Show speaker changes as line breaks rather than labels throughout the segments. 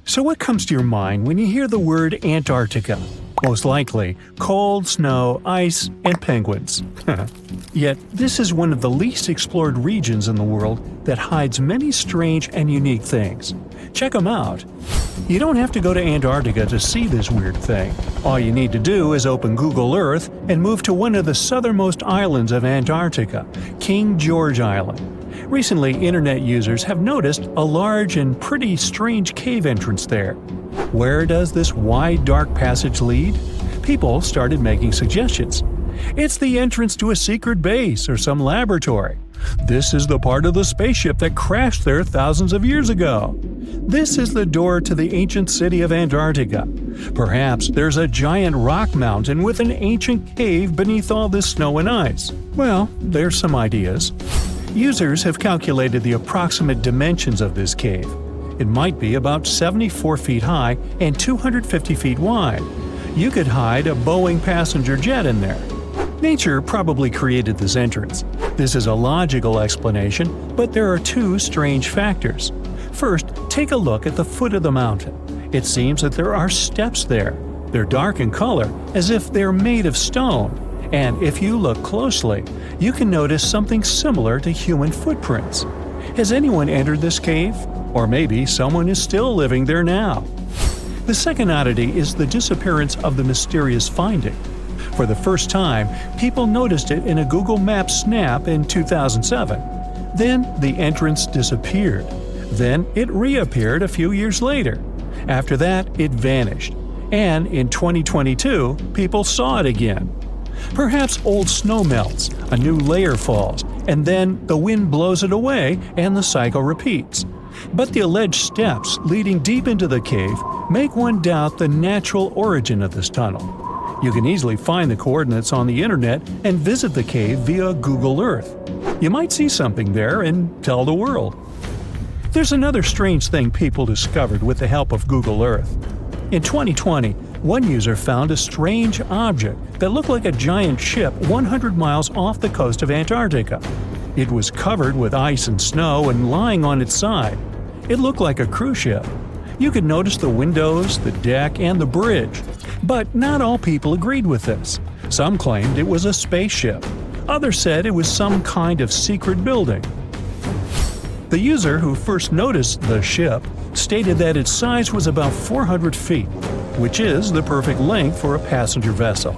So what comes to your mind when you hear the word Antarctica? Most likely, cold, snow, ice, and penguins. Yet, this is one of the least explored regions in the world that hides many strange and unique things. Check them out. You don't have to go to Antarctica to see this weird thing. All you need to do is open Google Earth and move to one of the southernmost islands of Antarctica, King George Island. Recently, internet users have noticed a large and pretty strange cave entrance there. Where does this wide, dark passage lead? People started making suggestions. It's the entrance to a secret base or some laboratory. This is the part of the spaceship that crashed there thousands of years ago. This is the door to the ancient city of Antarctica. Perhaps there's a giant rock mountain with an ancient cave beneath all this snow and ice. Well, there's some ideas. Users have calculated the approximate dimensions of this cave. It might be about 74 feet high and 250 feet wide. You could hide a Boeing passenger jet in there. Nature probably created this entrance. This is a logical explanation, but there are two strange factors. First, take a look at the foot of the mountain. It seems that there are steps there. They're dark in color, as if they're made of stone. And if you look closely, you can notice something similar to human footprints. Has anyone entered this cave? Or maybe someone is still living there now. The second oddity is the disappearance of the mysterious finding. For the first time, people noticed it in a Google Maps snap in 2007. Then the entrance disappeared. Then it reappeared a few years later. After that, it vanished. And in 2022, people saw it again. Perhaps old snow melts, a new layer falls, and then the wind blows it away and the cycle repeats. But the alleged steps leading deep into the cave make one doubt the natural origin of this tunnel. You can easily find the coordinates on the internet and visit the cave via Google Earth. You might see something there and tell the world. There's another strange thing people discovered with the help of Google Earth. In 2020, one user found a strange object that looked like a giant ship 100 miles off the coast of Antarctica. It was covered with ice and snow and lying on its side. It looked like a cruise ship. You could notice the windows, the deck, and the bridge. But not all people agreed with this. Some claimed it was a spaceship. Others said it was some kind of secret building. The user who first noticed the ship stated that its size was about 400 feet, which is the perfect length for a passenger vessel.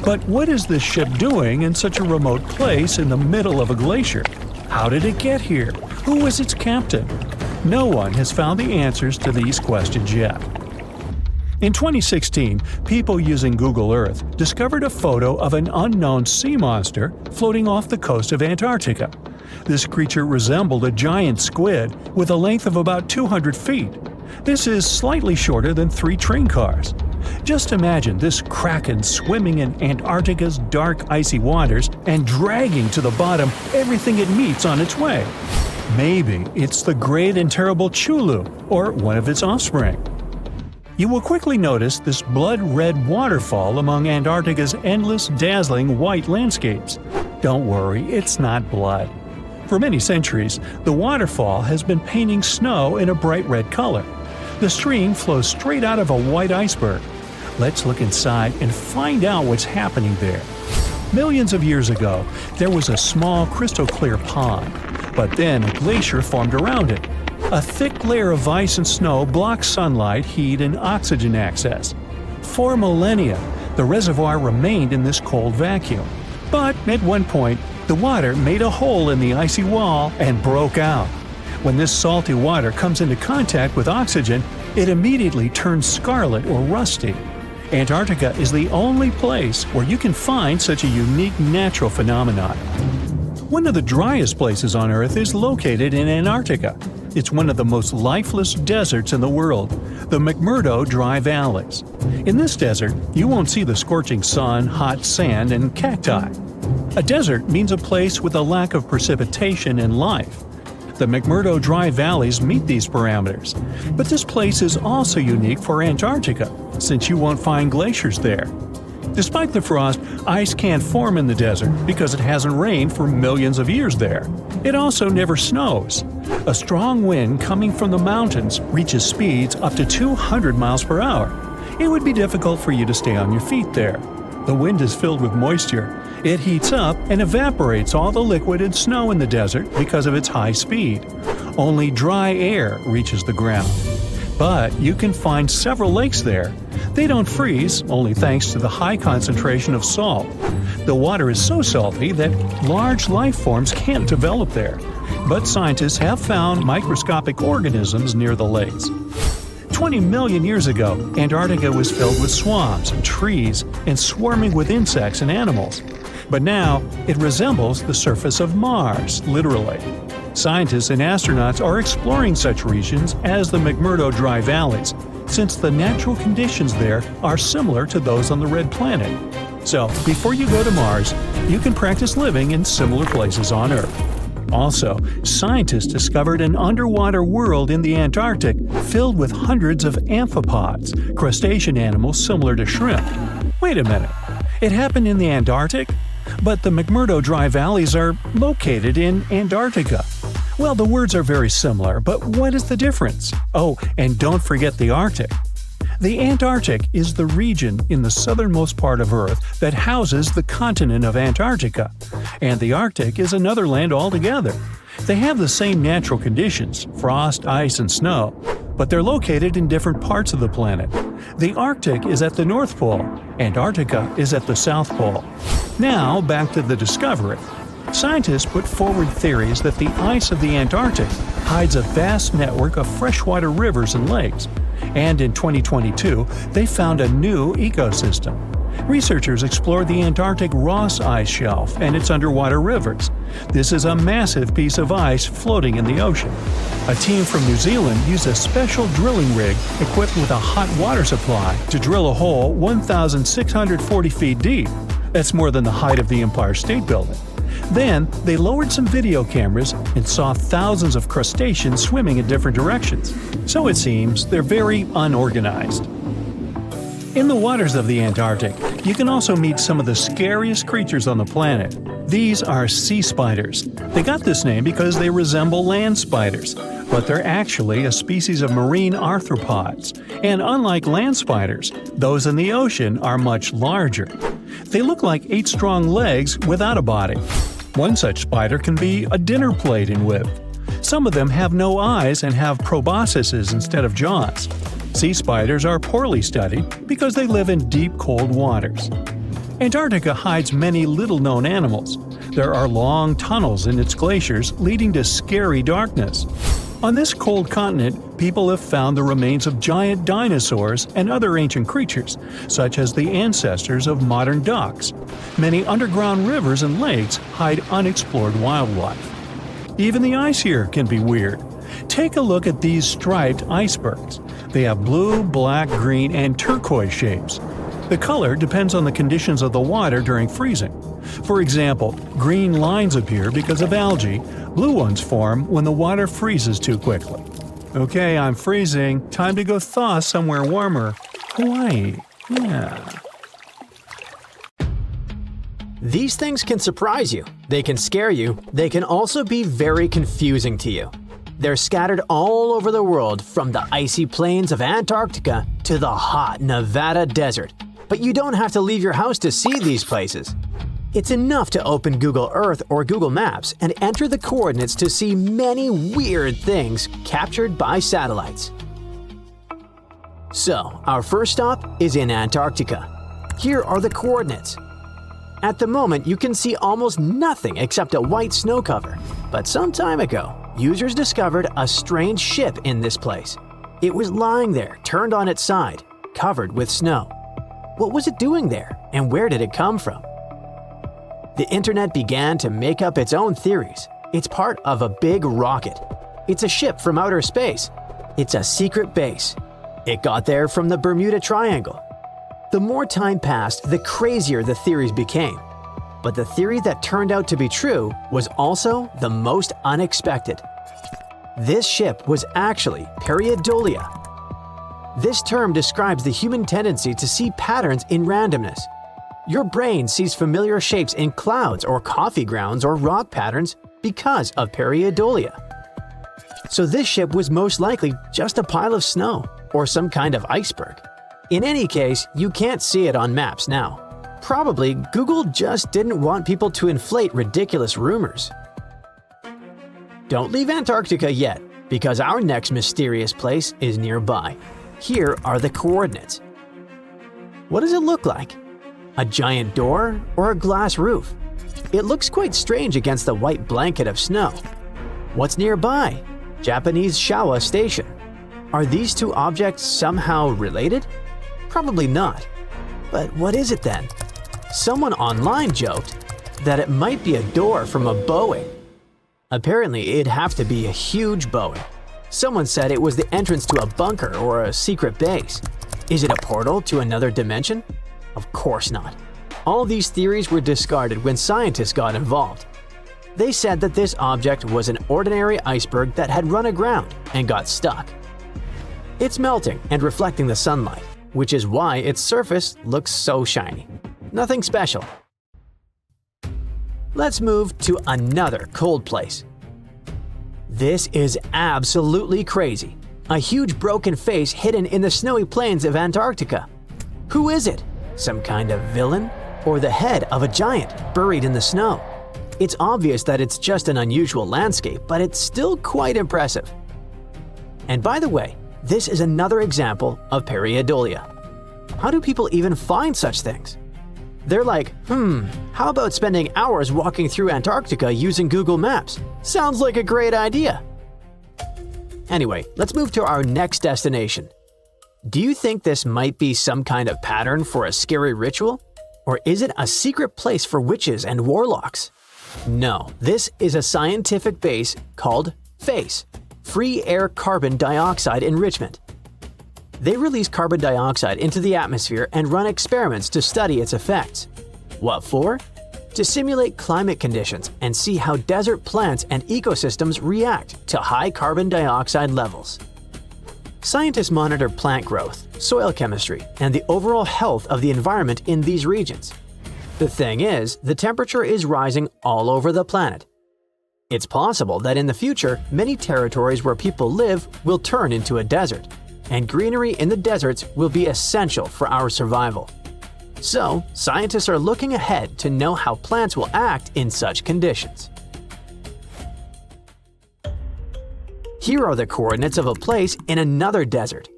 But what is this ship doing in such a remote place in the middle of a glacier? How did it get here? Who was its captain? No one has found the answers to these questions yet. In 2016, people using Google Earth discovered a photo of an unknown sea monster floating off the coast of Antarctica. This creature resembled a giant squid with a length of about 200 feet. This is slightly shorter than 3 train cars. Just imagine this kraken swimming in Antarctica's dark, icy waters and dragging to the bottom everything it meets on its way. Maybe it's the great and terrible Chulu, or one of its offspring. You will quickly notice this blood-red waterfall among Antarctica's endless, dazzling white landscapes. Don't worry, it's not blood. For many centuries, the waterfall has been painting snow in a bright red color. The stream flows straight out of a white iceberg. Let's look inside and find out what's happening there. Millions of years ago, there was a small crystal-clear pond, but then a glacier formed around it. A thick layer of ice and snow blocked sunlight, heat, and oxygen access. For millennia, the reservoir remained in this cold vacuum. But at one point, the water made a hole in the icy wall and broke out. When this salty water comes into contact with oxygen, it immediately turns scarlet or rusty. Antarctica is the only place where you can find such a unique natural phenomenon. One of the driest places on Earth is located in Antarctica. It's one of the most lifeless deserts in the world, the McMurdo Dry Valleys. In this desert, you won't see the scorching sun, hot sand, and cacti. A desert means a place with a lack of precipitation and life. The McMurdo Dry Valleys meet these parameters. But this place is also unique for Antarctica, since you won't find glaciers there. Despite the frost, ice can't form in the desert because it hasn't rained for millions of years there. It also never snows. A strong wind coming from the mountains reaches speeds up to 200 miles per hour. It would be difficult for you to stay on your feet there. The wind is filled with moisture. It heats up and evaporates all the liquid and snow in the desert because of its high speed. Only dry air reaches the ground. But you can find several lakes there. They don't freeze, only thanks to the high concentration of salt. The water is so salty that large life forms can't develop there. But scientists have found microscopic organisms near the lakes. 20 million years ago, Antarctica was filled with swamps and trees and swarming with insects and animals. But now, it resembles the surface of Mars, literally. Scientists and astronauts are exploring such regions as the McMurdo Dry Valleys, since the natural conditions there are similar to those on the Red Planet. So, before you go to Mars, you can practice living in similar places on Earth. Also, scientists discovered an underwater world in the Antarctic filled with hundreds of amphipods, crustacean animals similar to shrimp. Wait a minute, it happened in the Antarctic? But the McMurdo Dry Valleys are located in Antarctica. Well, the words are very similar, but what is the difference? Oh, and don't forget the Arctic. The Antarctic is the region in the southernmost part of Earth that houses the continent of Antarctica, and the Arctic is another land altogether. They have the same natural conditions, frost, ice, and snow, but they're located in different parts of the planet. The Arctic is at the North Pole, Antarctica is at the South Pole. Now, back to the discovery. Scientists put forward theories that the ice of the Antarctic hides a vast network of freshwater rivers and lakes. And in 2022, they found a new ecosystem. Researchers explored the Antarctic Ross Ice Shelf and its underwater rivers. This is a massive piece of ice floating in the ocean. A team from New Zealand used a special drilling rig equipped with a hot water supply to drill a hole 1,640 feet deep. That's more than the height of the Empire State Building. Then, they lowered some video cameras and saw thousands of crustaceans swimming in different directions. So it seems they're very unorganized. In the waters of the Antarctic, you can also meet some of the scariest creatures on the planet. These are sea spiders. They got this name because they resemble land spiders, but they're actually a species of marine arthropods. And unlike land spiders, those in the ocean are much larger. They look like 8 strong legs without a body. One such spider can be a dinner plate in width. Some of them have no eyes and have proboscises instead of jaws. Sea spiders are poorly studied because they live in deep, cold waters. Antarctica hides many little-known animals. There are long tunnels in its glaciers leading to scary darkness. On this cold continent, people have found the remains of giant dinosaurs and other ancient creatures, such as the ancestors of modern ducks. Many underground rivers and lakes hide unexplored wildlife. Even the ice here can be weird. Take a look at these striped icebergs. They have blue, black, green, and turquoise shapes. The color depends on the conditions of the water during freezing. For example, green lines appear because of algae, blue ones form when the water freezes too quickly. Okay, I'm freezing. Time to go thaw somewhere warmer. Hawaii. Yeah.
These things can surprise you, they can scare you, they can also be very confusing to you. They're scattered all over the world, from the icy plains of Antarctica to the hot Nevada desert. But you don't have to leave your house to see these places. It's enough to open Google Earth or Google Maps and enter the coordinates to see many weird things captured by satellites. So, our first stop is in Antarctica. Here are the coordinates. At the moment, you can see almost nothing except a white snow cover. But some time ago, users discovered a strange ship in this place. It was lying there, turned on its side, covered with snow. What was it doing there, and where did it come from? The internet began to make up its own theories. It's part of a big rocket. It's a ship from outer space. It's a secret base. It got there from the Bermuda Triangle. The more time passed, the crazier the theories became. But the theory that turned out to be true was also the most unexpected. This ship was actually pareidolia. This term describes the human tendency to see patterns in randomness. Your brain sees familiar shapes in clouds or coffee grounds or rock patterns because of pareidolia. So this ship was most likely just a pile of snow or some kind of iceberg. In any case, you can't see it on maps now. Probably Google just didn't want people to inflate ridiculous rumors. Don't leave Antarctica yet, because our next mysterious place is nearby. Here are the coordinates. What does it look like? A giant door or a glass roof? It looks quite strange against the white blanket of snow. What's nearby? Japanese Showa Station. Are these two objects somehow related? Probably not. But what is it then? Someone online joked that it might be a door from a Boeing. Apparently, it'd have to be a huge Boeing. Someone said it was the entrance to a bunker or a secret base. Is it a portal to another dimension? Of course not. All these theories were discarded when scientists got involved. They said that this object was an ordinary iceberg that had run aground and got stuck. It's melting and reflecting the sunlight, which is why its surface looks so shiny. Nothing special. Let's move to another cold place. This is absolutely crazy. A huge broken face hidden in the snowy plains of Antarctica. Who is it? Some kind of villain? Or the head of a giant buried in the snow? It's obvious that it's just an unusual landscape, but it's still quite impressive. And by the way, this is another example of pareidolia. How do people even find such things? They're like, how about spending hours walking through Antarctica using Google Maps? Sounds like a great idea. Anyway, let's move to our next destination. Do you think this might be some kind of pattern for a scary ritual? Or is it a secret place for witches and warlocks? No, this is a scientific base called FACE, Free Air Carbon Dioxide Enrichment. They release carbon dioxide into the atmosphere and run experiments to study its effects. What for? To simulate climate conditions and see how desert plants and ecosystems react to high carbon dioxide levels. Scientists monitor plant growth, soil chemistry, and the overall health of the environment in these regions. The thing is, the temperature is rising all over the planet. It's possible that in the future, many territories where people live will turn into a desert, and greenery in the deserts will be essential for our survival. So, scientists are looking ahead to know how plants will act in such conditions. Here are the coordinates of a place in another desert.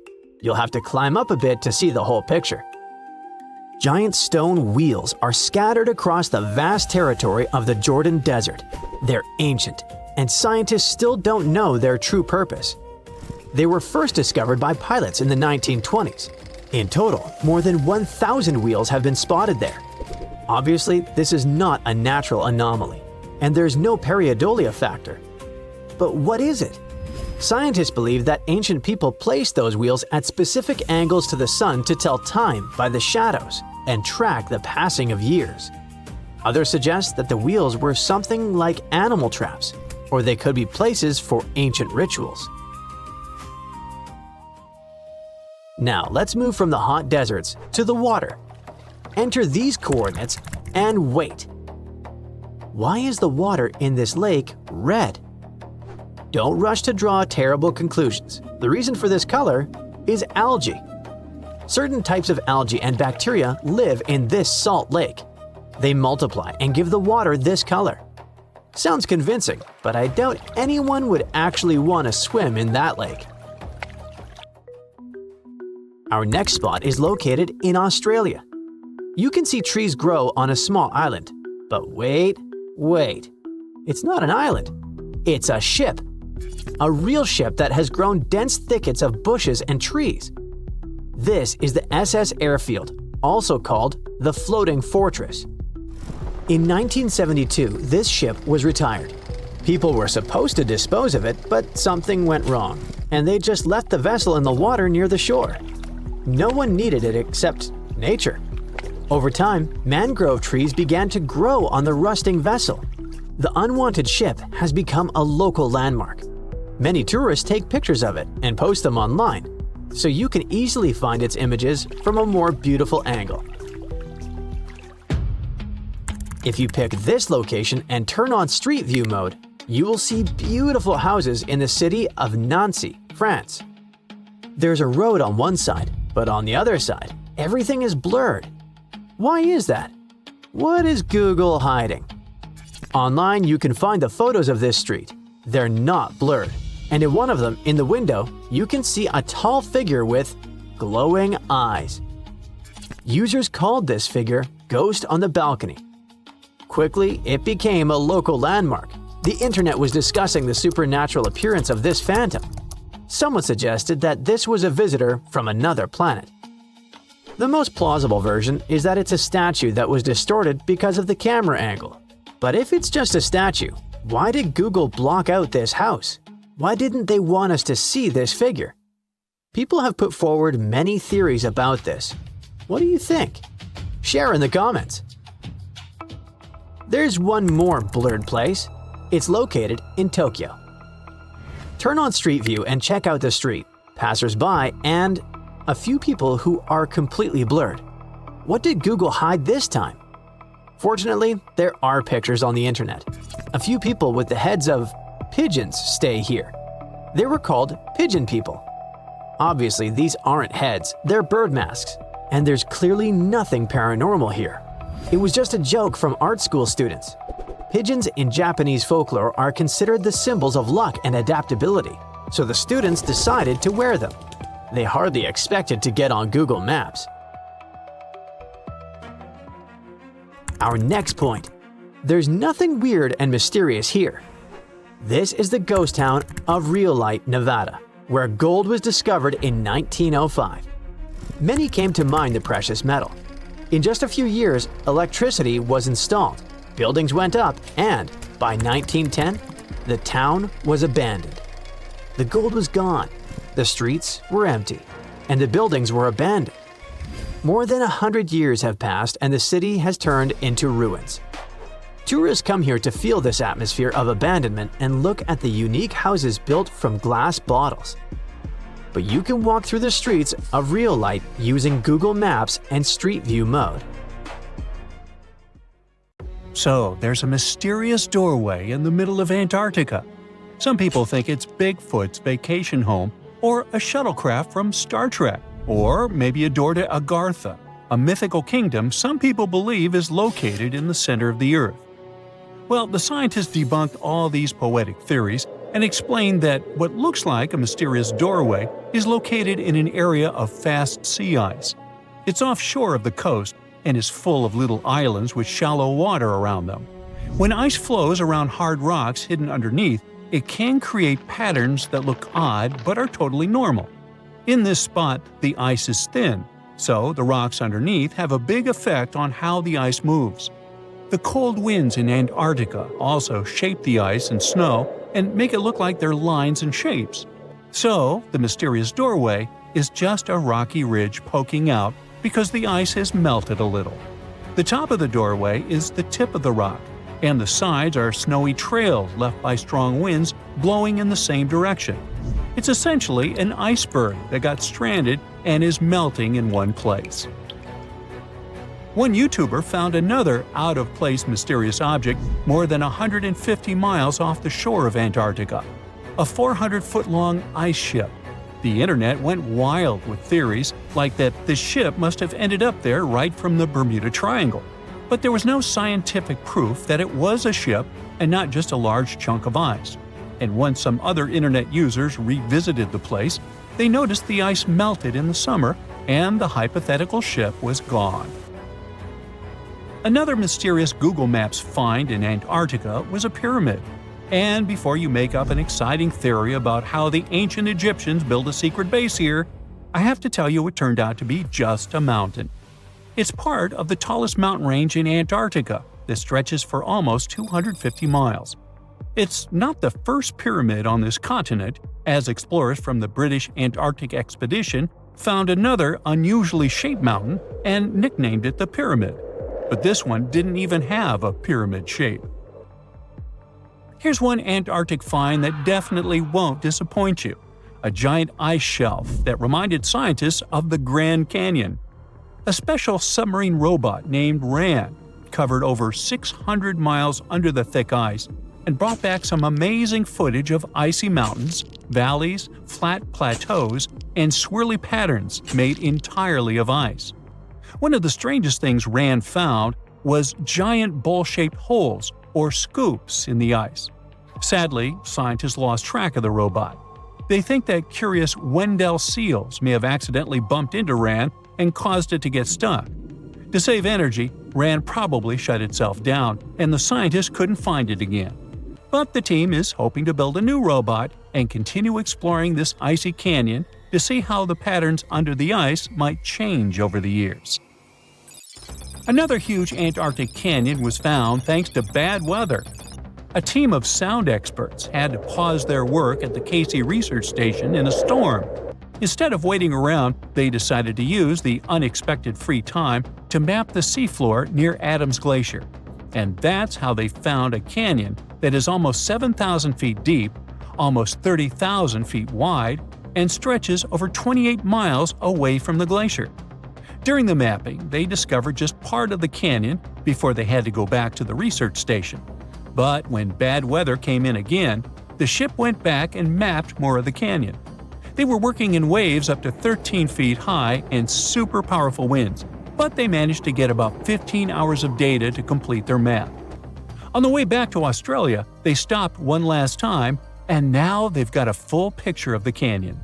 You'll have to climb up a bit to see the whole picture. Giant stone wheels are scattered across the vast territory of the Jordan Desert. They're ancient, and scientists still don't know their true purpose. They were first discovered by pilots in the 1920s. In total, more than 1,000 wheels have been spotted there. Obviously, this is not a natural anomaly, and there's no pareidolia factor. But what is it? Scientists believe that ancient people placed those wheels at specific angles to the sun to tell time by the shadows and track the passing of years. Others suggest that the wheels were something like animal traps, or they could be places for ancient rituals. Now let's move from the hot deserts to the water. Enter these coordinates and wait. Why is the water in this lake red? Don't rush to draw terrible conclusions. The reason for this color is algae. Certain types of algae and bacteria live in this salt lake. They multiply and give the water this color. Sounds convincing, but I doubt anyone would actually want to swim in that lake. Our next spot is located in Australia. You can see trees grow on a small island. But wait. It's not an island. It's a ship. A real ship that has grown dense thickets of bushes and trees. This is the SS Airfield, also called the Floating Fortress. In 1972, this ship was retired. People were supposed to dispose of it, but something went wrong, and they just left the vessel in the water near the shore. No one needed it except nature. Over time, mangrove trees began to grow on the rusting vessel. The unwanted ship has become a local landmark. Many tourists take pictures of it and post them online, so you can easily find its images from a more beautiful angle. If you pick this location and turn on Street View mode, you will see beautiful houses in the city of Nancy, France. There's a road on one side, but on the other side, everything is blurred. Why is that? What is Google hiding? Online, you can find the photos of this street. They're not blurred. And in one of them, in the window, you can see a tall figure with glowing eyes. Users called this figure Ghost on the Balcony. Quickly, it became a local landmark. The internet was discussing the supernatural appearance of this phantom. Someone suggested that this was a visitor from another planet. The most plausible version is that it's a statue that was distorted because of the camera angle. But if it's just a statue, why did Google block out this house? Why didn't they want us to see this figure? People have put forward many theories about this. What do you think? Share in the comments. There's one more blurred place. It's located in Tokyo. Turn on Street View and check out the street, passers-by, and a few people who are completely blurred. What did Google hide this time? Fortunately, there are pictures on the internet. A few people with the heads of pigeons stay here. They were called pigeon people. Obviously, these aren't heads, they're bird masks, and there's clearly nothing paranormal here. It was just a joke from art school students. Pigeons in Japanese folklore are considered the symbols of luck and adaptability, so the students decided to wear them. They hardly expected to get on Google Maps. Our next point. There's nothing weird and mysterious here. This is the ghost town of Rhyolite, Nevada, where gold was discovered in 1905. Many came to mine the precious metal. In just a few years, electricity was installed, buildings went up, and by 1910, the town was abandoned. The gold was gone, the streets were empty, and the buildings were abandoned. More than 100 years have passed and the city has turned into ruins. Tourists come here to feel this atmosphere of abandonment and look at the unique houses built from glass bottles. But you can walk through the streets of Rhyolite using Google Maps and Street View mode.
So, there's a mysterious doorway in the middle of Antarctica. Some people think it's Bigfoot's vacation home, or a shuttlecraft from Star Trek, or maybe a door to Agartha, a mythical kingdom some people believe is located in the center of the Earth. Well, the scientists debunked all these poetic theories and explained that what looks like a mysterious doorway is located in an area of fast sea ice. It's offshore of the coast and is full of little islands with shallow water around them. When ice flows around hard rocks hidden underneath, it can create patterns that look odd but are totally normal. In this spot, the ice is thin, so the rocks underneath have a big effect on how the ice moves. The cold winds in Antarctica also shape the ice and snow and make it look like they're lines and shapes. So, the mysterious doorway is just a rocky ridge poking out because the ice has melted a little. The top of the doorway is the tip of the rock, and the sides are snowy trails left by strong winds blowing in the same direction. It's essentially an iceberg that got stranded and is melting in one place. One YouTuber found another out-of-place mysterious object more than 150 miles off the shore of Antarctica, a 400-foot-long ice ship. The internet went wild with theories like that the ship must have ended up there right from the Bermuda Triangle. But there was no scientific proof that it was a ship and not just a large chunk of ice. And once some other internet users revisited the place, they noticed the ice melted in the summer and the hypothetical ship was gone. Another mysterious Google Maps find in Antarctica was a pyramid. And before you make up an exciting theory about how the ancient Egyptians built a secret base here, I have to tell you it turned out to be just a mountain. It's part of the tallest mountain range in Antarctica that stretches for almost 250 miles. It's not the first pyramid on this continent, as explorers from the British Antarctic expedition found another unusually shaped mountain and nicknamed it the Pyramid. But this one didn't even have a pyramid shape. Here's one Antarctic find that definitely won't disappoint you: a giant ice shelf that reminded scientists of the Grand Canyon. A special submarine robot named RAN covered over 600 miles under the thick ice and brought back some amazing footage of icy mountains, valleys, flat plateaus, and swirly patterns made entirely of ice. One of the strangest things RAND found was giant bowl-shaped holes, or scoops, in the ice. Sadly, scientists lost track of the robot. They think that curious Weddell seals may have accidentally bumped into RAND and caused it to get stuck. To save energy, RAND probably shut itself down, and the scientists couldn't find it again. But the team is hoping to build a new robot and continue exploring this icy canyon to see how the patterns under the ice might change over the years. Another huge Antarctic canyon was found thanks to bad weather. A team of sound experts had to pause their work at the Casey Research Station in a storm. Instead of waiting around, they decided to use the unexpected free time to map the seafloor near Adams Glacier. And that's how they found a canyon that is almost 7,000 feet deep, almost 30,000 feet wide, and stretches over 28 miles away from the glacier. During the mapping, they discovered just part of the canyon before they had to go back to the research station. But when bad weather came in again, the ship went back and mapped more of the canyon. They were working in waves up to 13 feet high and super powerful winds, but they managed to get about 15 hours of data to complete their map. On the way back to Australia, they stopped one last time, and now they've got a full picture of the canyon.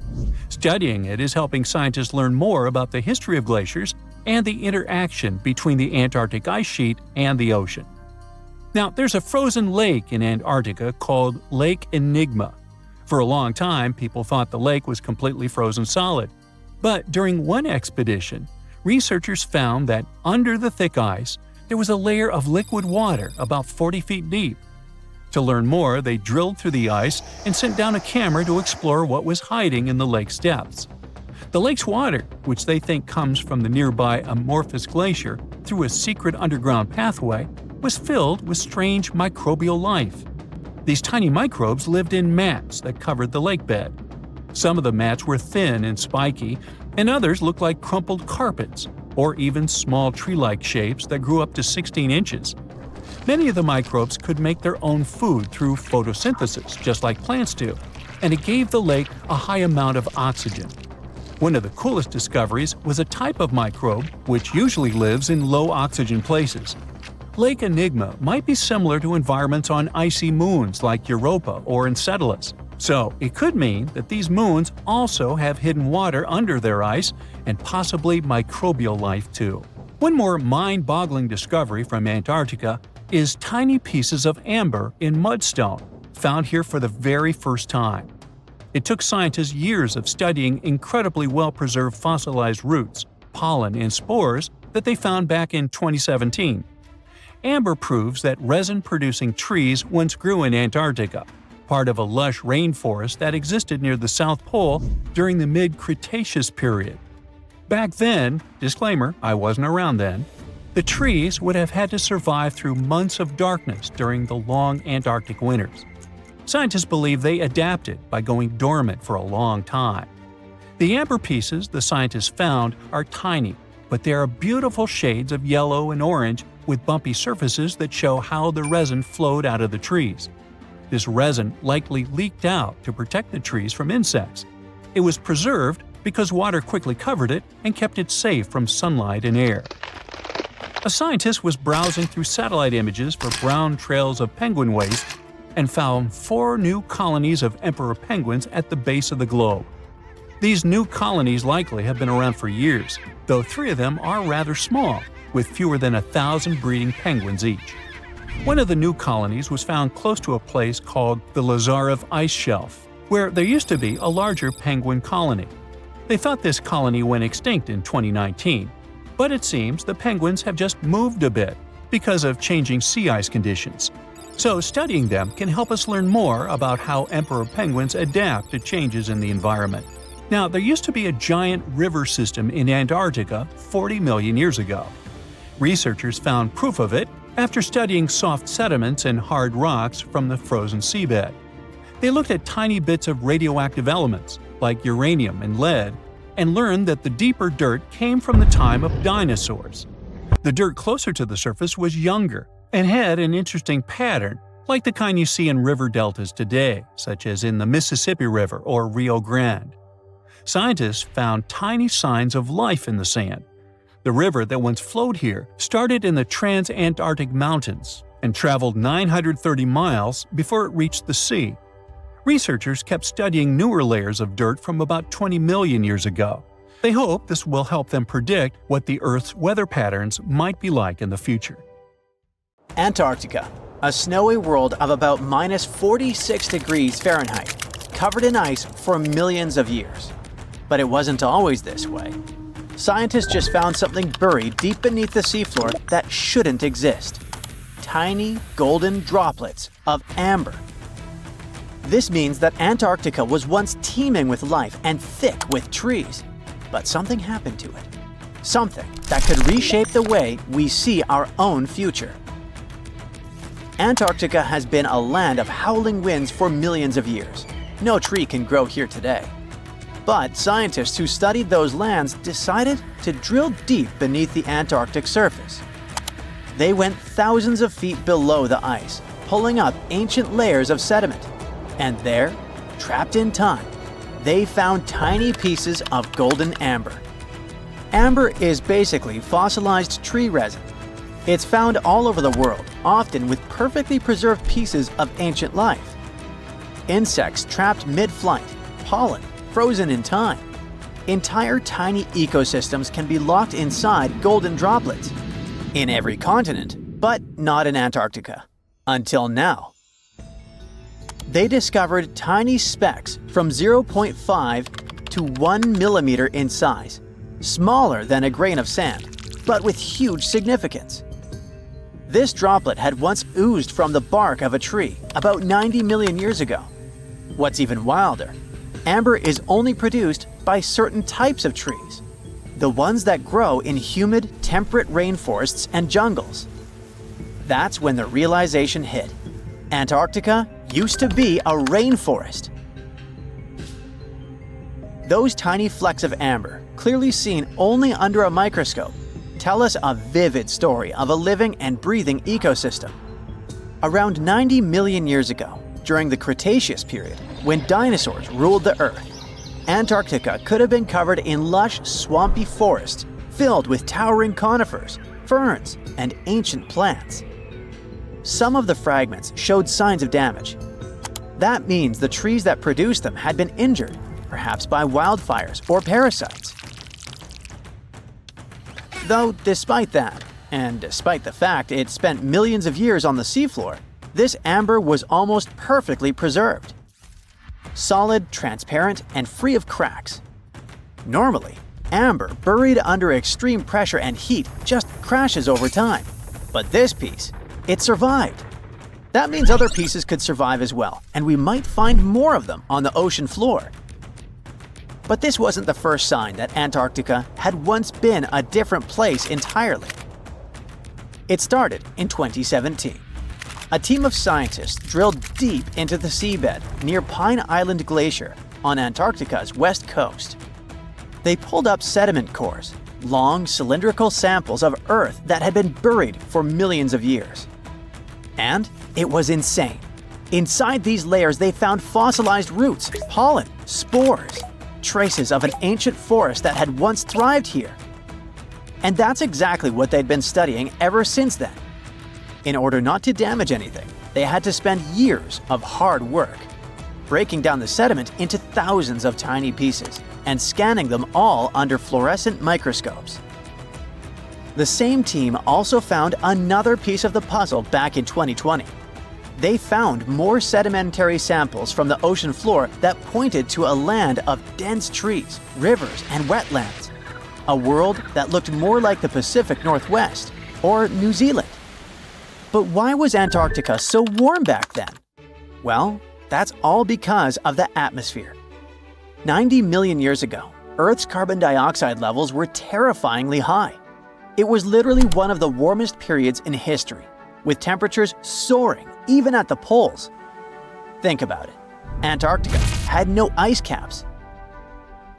Studying it is helping scientists learn more about the history of glaciers and the interaction between the Antarctic ice sheet and the ocean. Now, there's a frozen lake in Antarctica called Lake Enigma. For a long time, people thought the lake was completely frozen solid. But during one expedition, researchers found that under the thick ice, there was a layer of liquid water about 40 feet deep. To learn more, they drilled through the ice and sent down a camera to explore what was hiding in the lake's depths. The lake's water, which they think comes from the nearby Amorphous Glacier through a secret underground pathway, was filled with strange microbial life. These tiny microbes lived in mats that covered the lake bed. Some of the mats were thin and spiky, and others looked like crumpled carpets, or even small tree-like shapes that grew up to 16 inches. Many of the microbes could make their own food through photosynthesis, just like plants do, and it gave the lake a high amount of oxygen. One of the coolest discoveries was a type of microbe which usually lives in low-oxygen places. Lake Enigma might be similar to environments on icy moons like Europa or Enceladus, so it could mean that these moons also have hidden water under their ice and possibly microbial life too. One more mind-boggling discovery from Antarctica is tiny pieces of amber in mudstone, found here for the very first time. It took scientists years of studying incredibly well-preserved fossilized roots, pollen, and spores that they found back in 2017. Amber proves that resin-producing trees once grew in Antarctica, part of a lush rainforest that existed near the South Pole during the mid-Cretaceous period. Back then, disclaimer, I wasn't around then, the trees would have had to survive through months of darkness during the long Antarctic winters. Scientists believe they adapted by going dormant for a long time. The amber pieces the scientists found are tiny, but they are beautiful shades of yellow and orange with bumpy surfaces that show how the resin flowed out of the trees. This resin likely leaked out to protect the trees from insects. It was preserved because water quickly covered it and kept it safe from sunlight and air. A scientist was browsing through satellite images for brown trails of penguin waste and found 4 new colonies of emperor penguins at the base of the globe. These new colonies likely have been around for years, though 3 of them are rather small, with fewer than 1,000 breeding penguins each. One of the new colonies was found close to a place called the Lazarev Ice Shelf, where there used to be a larger penguin colony. They thought this colony went extinct in 2019, but it seems the penguins have just moved a bit because of changing sea ice conditions. So studying them can help us learn more about how emperor penguins adapt to changes in the environment. Now, there used to be a giant river system in Antarctica 40 million years ago. Researchers found proof of it after studying soft sediments and hard rocks from the frozen seabed. They looked at tiny bits of radioactive elements, like uranium and lead, and learned that the deeper dirt came from the time of dinosaurs. The dirt closer to the surface was younger and had an interesting pattern, like the kind you see in river deltas today, such as in the Mississippi River or Rio Grande. Scientists found tiny signs of life in the sand. The river that once flowed here started in the Trans-Antarctic Mountains and traveled 930 miles before it reached the sea. Researchers kept studying newer layers of dirt from about 20 million years ago. They hope this will help them predict what the Earth's weather patterns might be like in the future.
Antarctica, a snowy world of about minus 46 degrees Fahrenheit, covered in ice for millions of years. But it wasn't always this way. Scientists just found something buried deep beneath the seafloor that shouldn't exist. Tiny golden droplets of amber. This means that Antarctica was once teeming with life and thick with trees. But something happened to it. Something that could reshape the way we see our own future. Antarctica has been a land of howling winds for millions of years. No tree can grow here today. But scientists who studied those lands decided to drill deep beneath the Antarctic surface. They went thousands of feet below the ice, pulling up ancient layers of sediment. And there, trapped in time, they found tiny pieces of golden amber. Amber is basically fossilized tree resin. It's found all over the world, often with perfectly preserved pieces of ancient life. Insects trapped mid-flight, pollen frozen in time. Entire tiny ecosystems can be locked inside golden droplets. In every continent, but not in Antarctica. Until now. They discovered tiny specks from 0.5 to 1 millimeter in size, smaller than a grain of sand, but with huge significance. This droplet had once oozed from the bark of a tree about 90 million years ago. What's even wilder, amber is only produced by certain types of trees, the ones that grow in humid, temperate rainforests and jungles. That's when the realization hit. Antarctica used to be a rainforest. Those tiny flecks of amber, clearly seen only under a microscope, tell us a vivid story of a living and breathing ecosystem. Around 90 million years ago, during the Cretaceous period, when dinosaurs ruled the Earth, Antarctica could have been covered in lush, swampy forests filled with towering conifers, ferns, and ancient plants. Some of the fragments showed signs of damage. That means the trees that produced them had been injured, perhaps by wildfires or parasites. Though despite that, and despite the fact it spent millions of years on the seafloor, this amber was almost perfectly preserved. Solid, transparent, and free of cracks. Normally, amber buried under extreme pressure and heat just crashes over time. But this piece, it survived. That means other pieces could survive as well, and we might find more of them on the ocean floor. But this wasn't the first sign that Antarctica had once been a different place entirely. It started in 2017. A team of scientists drilled deep into the seabed near Pine Island Glacier on Antarctica's west coast. They pulled up sediment cores, long cylindrical samples of Earth that had been buried for millions of years. And it was insane. Inside these layers they found fossilized roots, pollen, spores, traces of an ancient forest that had once thrived here. And that's exactly what they'd been studying ever since then. In order not to damage anything, they had to spend years of hard work, breaking down the sediment into thousands of tiny pieces and scanning them all under fluorescent microscopes. The same team also found another piece of the puzzle back in 2020. They found more sedimentary samples from the ocean floor that pointed to a land of dense trees, rivers, and wetlands. A world that looked more like the Pacific Northwest or New Zealand. But why was Antarctica so warm back then? Well, that's all because of the atmosphere. 90 million years ago, Earth's carbon dioxide levels were terrifyingly high. It was literally one of the warmest periods in history, with temperatures soaring even at the poles. Think about it. Antarctica had no ice caps.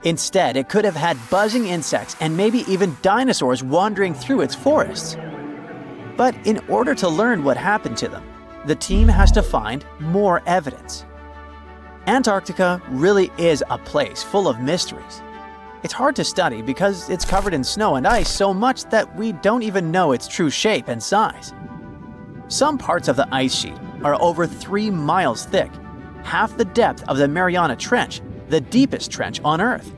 Instead, it could have had buzzing insects and maybe even dinosaurs wandering through its forests. But in order to learn what happened to them, the team has to find more evidence. Antarctica really is a place full of mysteries. It's hard to study because it's covered in snow and ice so much that we don't even know its true shape and size. Some parts of the ice sheet are over 3 miles thick, half the depth of the Mariana Trench, the deepest trench on Earth.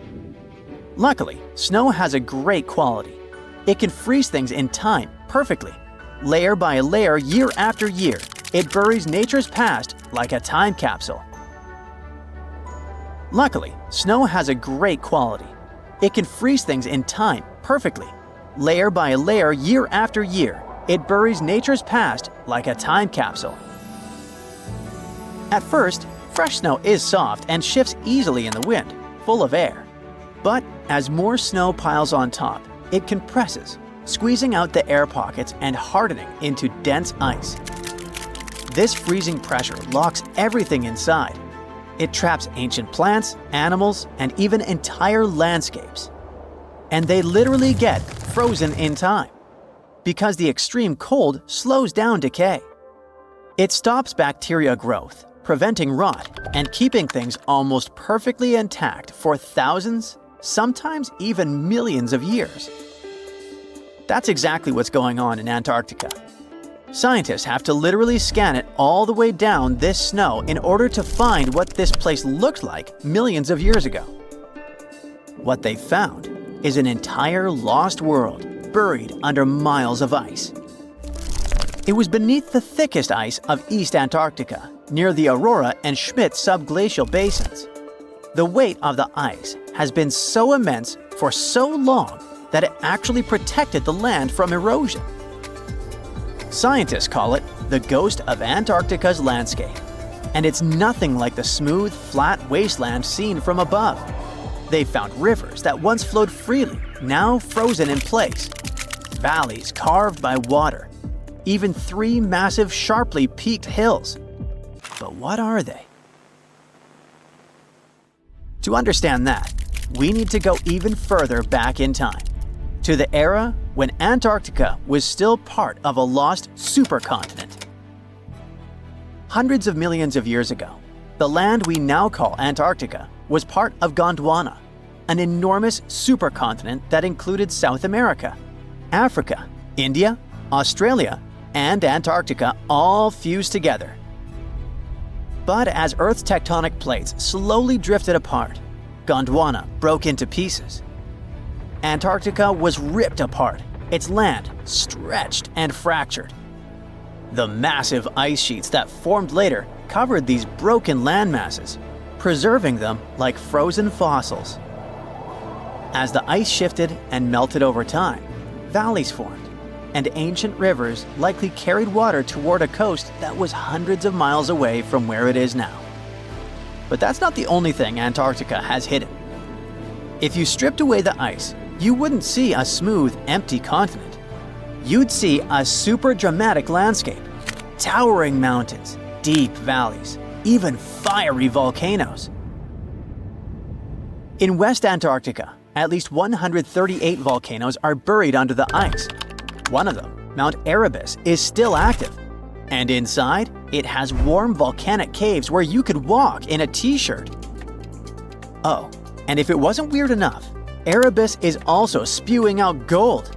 Luckily, snow has a great quality. It can freeze things in time perfectly. Layer by layer, year after year, it buries nature's past like a time capsule. Luckily, snow has a great quality. It can freeze things in time perfectly. Layer by layer, year after year, it buries nature's past like a time capsule. At first, fresh snow is soft and shifts easily in the wind, full of air. But as more snow piles on top, it compresses, squeezing out the air pockets and hardening into dense ice. This freezing pressure locks everything inside. It traps ancient plants, animals, and even entire landscapes. And they literally get frozen in time, because the extreme cold slows down decay. It stops bacteria growth, preventing rot, and keeping things almost perfectly intact for thousands, sometimes even millions of years. That's exactly what's going on in Antarctica. Scientists have to literally scan it all the way down this snow in order to find what this place looked like millions of years ago. What they found is an entire lost world buried under miles of ice. It was beneath the thickest ice of East Antarctica, near the Aurora and Schmidt subglacial basins. The weight of the ice has been so immense for so long that it actually protected the land from erosion. Scientists call it the ghost of Antarctica's landscape, and it's nothing like the smooth, flat wasteland seen from above. They found rivers that once flowed freely, now frozen in place, valleys carved by water, even 3 massive, sharply peaked hills. But what are they? To understand that, we need to go even further back in time, to the era when Antarctica was still part of a lost supercontinent. Hundreds of millions of years ago, the land we now call Antarctica was part of Gondwana, an enormous supercontinent that included South America, Africa, India, Australia, and Antarctica all fused together. But as Earth's tectonic plates slowly drifted apart, Gondwana broke into pieces. Antarctica was ripped apart, its land stretched and fractured. The massive ice sheets that formed later covered these broken landmasses, preserving them like frozen fossils. As the ice shifted and melted over time, valleys formed, and ancient rivers likely carried water toward a coast that was hundreds of miles away from where it is now. But that's not the only thing Antarctica has hidden. If you stripped away the ice, you wouldn't see a smooth, empty continent. You'd see a super dramatic landscape, towering mountains, deep valleys, even fiery volcanoes. In West Antarctica, at least 138 volcanoes are buried under the ice. One of them, Mount Erebus, is still active. And inside, it has warm volcanic caves where you could walk in a t-shirt. Oh, and if it wasn't weird enough, Erebus is also spewing out gold.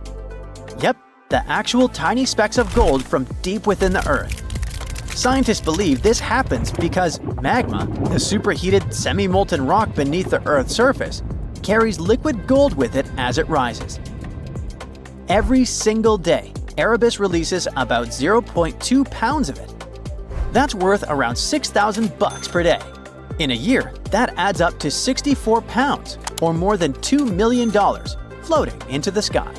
Yep, the actual tiny specks of gold from deep within the Earth. Scientists believe this happens because magma, the superheated semi-molten rock beneath the Earth's surface, carries liquid gold with it as it rises. Every single day, Erebus releases about 0.2 pounds of it. That's worth around $6,000 per day. In a year, that adds up to 64 pounds, or more than $2 million, floating into the sky.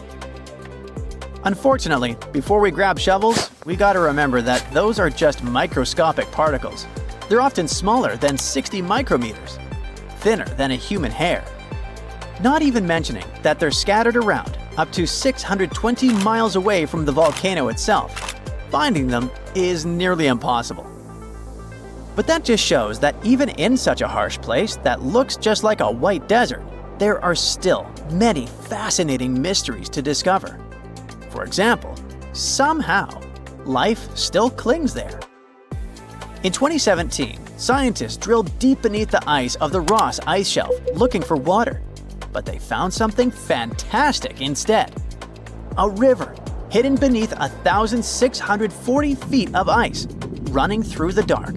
Unfortunately, before we grab shovels, we gotta remember that those are just microscopic particles. They're often smaller than 60 micrometers, thinner than a human hair. Not even mentioning that they're scattered around up to 620 miles away from the volcano itself. Finding them is nearly impossible. But that just shows that even in such a harsh place that looks just like a white desert, there are still many fascinating mysteries to discover. For example, somehow, life still clings there. In 2017, scientists drilled deep beneath the ice of the Ross Ice Shelf looking for water, but they found something fantastic instead. A river hidden beneath 1,640 feet of ice, running through the dark.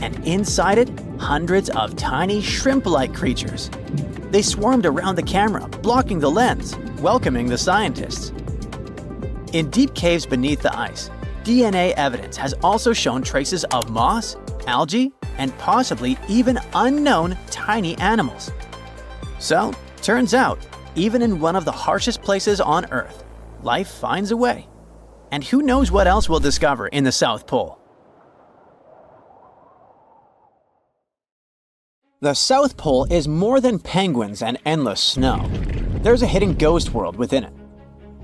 And inside it, hundreds of tiny shrimp-like creatures. They swarmed around the camera, blocking the lens, welcoming the scientists. In deep caves beneath the ice, DNA evidence has also shown traces of moss, algae, and possibly even unknown tiny animals. So, turns out, even in one of the harshest places on Earth, life finds a way. And who knows what else we'll discover in the South Pole? The South Pole is more than penguins and endless snow. There's a hidden ghost world within it.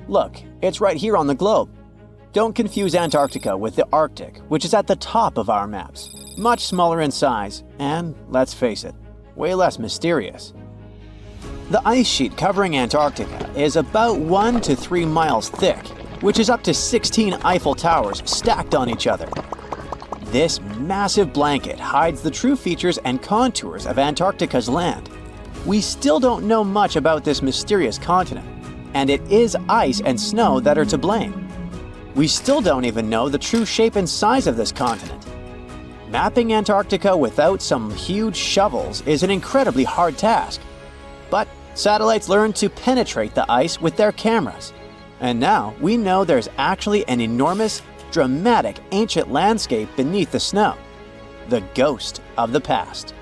Look, it's right here on the globe. Don't confuse Antarctica with the Arctic, which is at the top of our maps. Much smaller in size, and, let's face it, way less mysterious. The ice sheet covering Antarctica is about 1 to 3 miles thick, which is up to 16 Eiffel Towers stacked on each other. This massive blanket hides the true features and contours of Antarctica's land. We still don't know much about this mysterious continent, and it is ice and snow that are to blame. We still don't even know the true shape and size of this continent. Mapping Antarctica without some huge shovels is an incredibly hard task. But satellites learned to penetrate the ice with their cameras. And now we know there's actually an enormous, dramatic ancient landscape beneath the snow. The ghost of the past.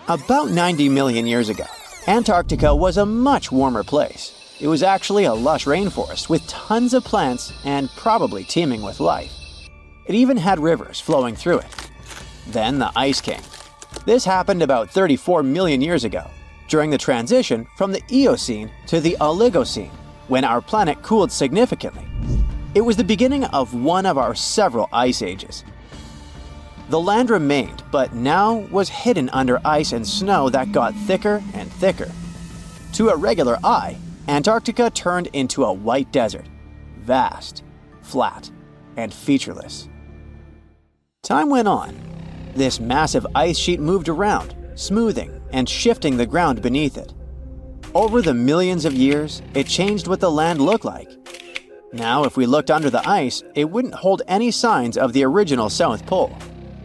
About 90 million years ago, Antarctica was a much warmer place. It was actually a lush rainforest with tons of plants and probably teeming with life. It even had rivers flowing through it. Then the ice came. This happened about 34 million years ago, during the transition from the Eocene to the Oligocene, when our planet cooled significantly. It was the beginning of one of our several ice ages. The land remained, but now was hidden under ice and snow that got thicker and thicker. To a regular eye, Antarctica turned into a white desert, vast, flat, and featureless. Time went on. This massive ice sheet moved around, smoothing and shifting the ground beneath it. Over the millions of years, it changed what the land looked like. Now, if we looked under the ice, it wouldn't hold any signs of the original South Pole,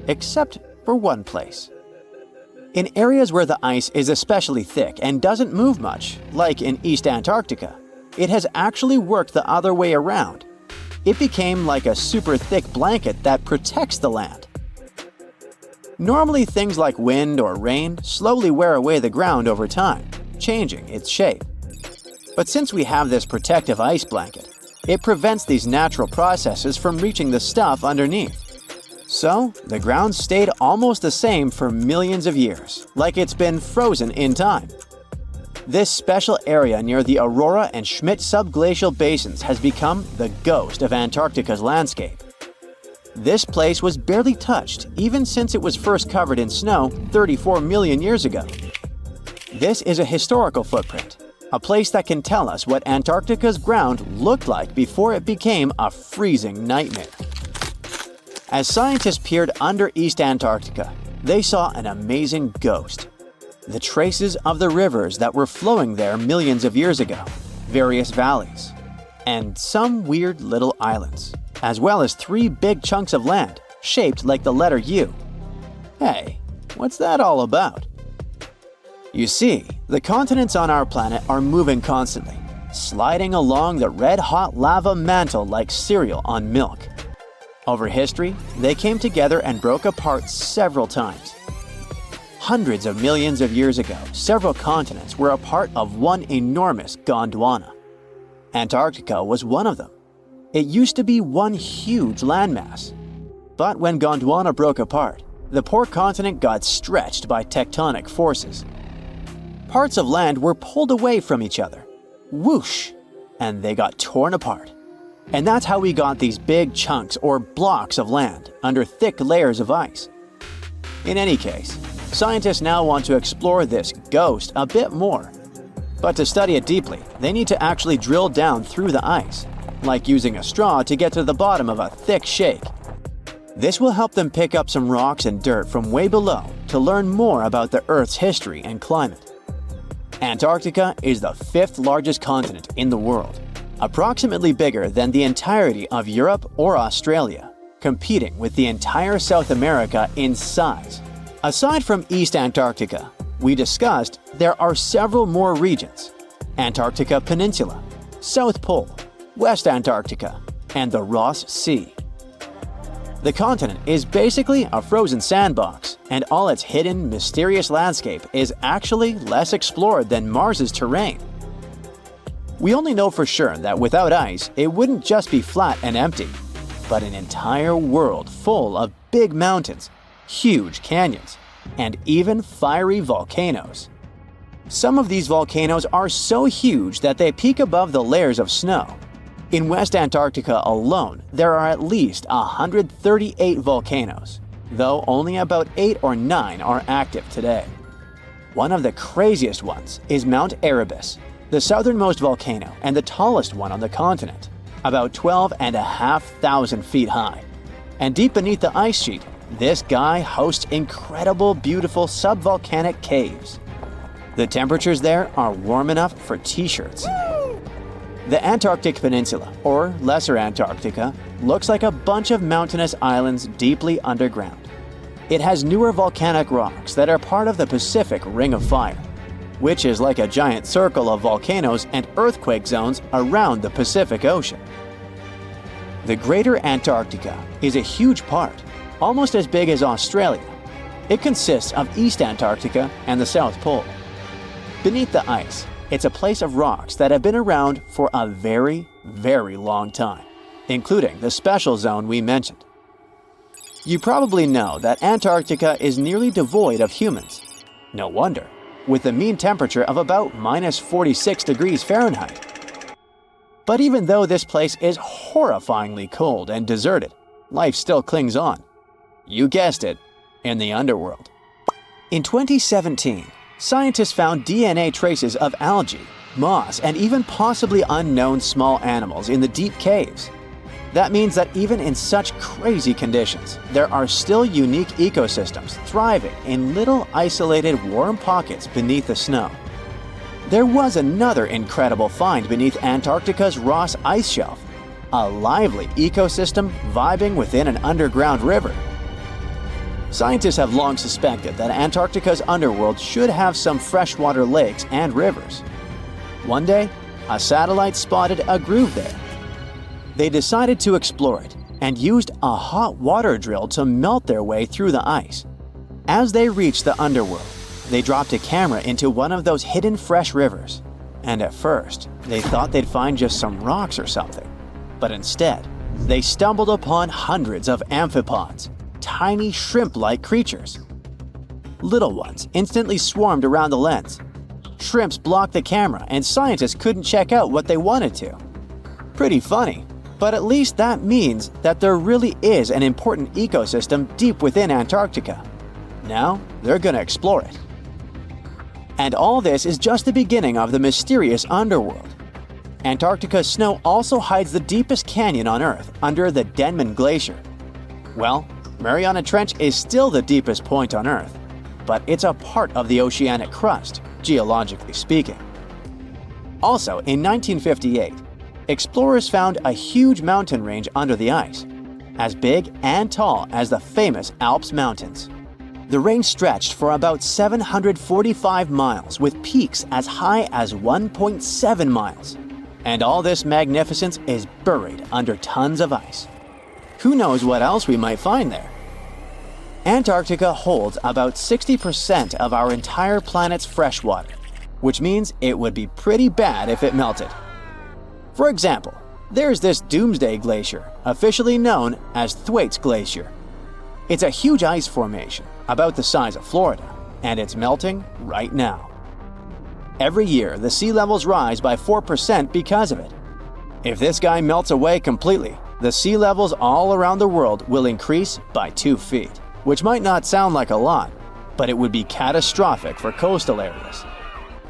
except for one place. In areas where the ice is especially thick and doesn't move much, like in East Antarctica, it has actually worked the other way around. It became like a super thick blanket that protects the land. Normally, things like wind or rain slowly wear away the ground over time, changing its shape. But since we have this protective ice blanket, it prevents these natural processes from reaching the stuff underneath. So, the ground stayed almost the same for millions of years, like it's been frozen in time. This special area near the Aurora and Schmidt subglacial basins has become the ghost of Antarctica's landscape. This place was barely touched even since it was first covered in snow 34 million years ago. This is a historical footprint, a place that can tell us what Antarctica's ground looked like before it became a freezing nightmare. As scientists peered under East Antarctica, they saw an amazing ghost. The traces of the rivers that were flowing there millions of years ago, various valleys, and some weird little islands, as well as 3 big chunks of land shaped like the letter U. Hey, what's that all about? You see, the continents on our planet are moving constantly, sliding along the red-hot lava mantle like cereal on milk. Over history, they came together and broke apart several times. Hundreds of millions of years ago, several continents were a part of one enormous Gondwana. Antarctica was one of them. It used to be one huge landmass. But when Gondwana broke apart, the poor continent got stretched by tectonic forces. Parts of land were pulled away from each other. Whoosh! And they got torn apart. And that's how we got these big chunks or blocks of land under thick layers of ice. In any case, Scientists now want to explore this ghost a bit more. But to study it deeply, they need to actually drill down through the ice, like using a straw to get to the bottom of a thick shake. This will help them pick up some rocks and dirt from way below to learn more about the Earth's history and climate. Antarctica is the 5th largest continent in the world, approximately bigger than the entirety of Europe or Australia, competing with the entire South America in size. Aside from East Antarctica, we discussed there are several more regions: Antarctica Peninsula, South Pole, West Antarctica, and the Ross Sea. The continent is basically a frozen sandbox, and all its hidden, mysterious landscape is actually less explored than Mars's terrain. We only know for sure that without ice, it wouldn't just be flat and empty, but an entire world full of big mountains, huge canyons, and even fiery volcanoes. Some of these volcanoes are so huge that they peak above the layers of snow. In West Antarctica alone, there are at least 138 volcanoes, though only about 8 or 9 are active today. One of the craziest ones is Mount Erebus, the southernmost volcano and the tallest one on the continent, about 12,500 feet high. And deep beneath the ice sheet, this guy hosts incredible, beautiful subvolcanic caves. The temperatures there are warm enough for t-shirts. The Antarctic Peninsula, or Lesser Antarctica, looks like a bunch of mountainous islands deeply underground. It has newer volcanic rocks that are part of the Pacific Ring of Fire, which is like a giant circle of volcanoes and earthquake zones around the Pacific Ocean. The Greater Antarctica is a huge part, almost as big as Australia. It consists of East Antarctica and the South Pole. Beneath the ice, it's a place of rocks that have been around for a very, very long time, including the special zone we mentioned. You probably know that Antarctica is nearly devoid of humans. No wonder, with a mean temperature of about -46 degrees Fahrenheit. But even though this place is horrifyingly cold and deserted, life still clings on. You guessed it, in the underworld. In 2017, scientists found DNA traces of algae, moss, and even possibly unknown small animals in the deep caves. That means that even in such crazy conditions, there are still unique ecosystems thriving in little isolated warm pockets beneath the snow. There was another incredible find beneath Antarctica's Ross Ice Shelf, a lively ecosystem vibing within an underground river. Scientists have long suspected that Antarctica's underworld should have some freshwater lakes and rivers. One day, a satellite spotted a groove there. They decided to explore it and used a hot water drill to melt their way through the ice. As they reached the underworld, they dropped a camera into one of those hidden fresh rivers. And at first, they thought they'd find just some rocks or something. But instead, they stumbled upon hundreds of amphipods, tiny shrimp-like creatures. Little ones instantly swarmed around the lens. Shrimps blocked the camera and scientists couldn't check out what they wanted to. Pretty funny, but at least that means that there really is an important ecosystem deep within Antarctica. Now, they're gonna explore it. And all this is just the beginning of the mysterious underworld. Antarctica's snow also hides the deepest canyon on Earth under the Denman Glacier. Well, Mariana Trench is still the deepest point on Earth, but it's a part of the oceanic crust, geologically speaking. Also, in 1958, explorers found a huge mountain range under the ice, as big and tall as the famous Alps Mountains. The range stretched for about 745 miles with peaks as high as 1.7 miles. And all this magnificence is buried under tons of ice. Who knows what else we might find there? Antarctica holds about 60% of our entire planet's freshwater, which means it would be pretty bad if it melted. For example, there's this Doomsday Glacier, officially known as Thwaites Glacier. It's a huge ice formation, about the size of Florida, and it's melting right now. Every year, the sea levels rise by 4% because of it. If this guy melts away completely, the sea levels all around the world will increase by 2 feet, which might not sound like a lot,
but it would be catastrophic for coastal areas.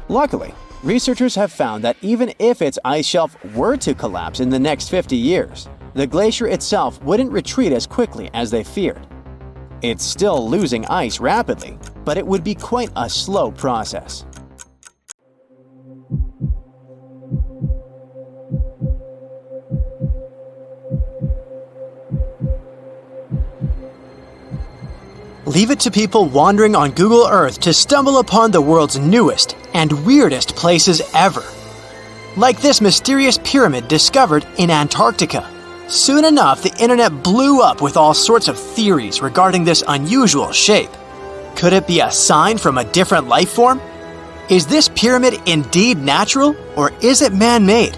Luckily, researchers have found that even if its ice shelf were to collapse in the next 50 years, the glacier itself wouldn't retreat as quickly as they feared. It's still losing ice rapidly, but it would be quite a slow process.
Leave it to people wandering on Google Earth to stumble upon the world's newest and weirdest places ever. Like this mysterious pyramid discovered in Antarctica. Soon enough, the internet blew up with all sorts of theories regarding this unusual shape. Could it be a sign from a different life form? Is this pyramid indeed natural, or is it man-made?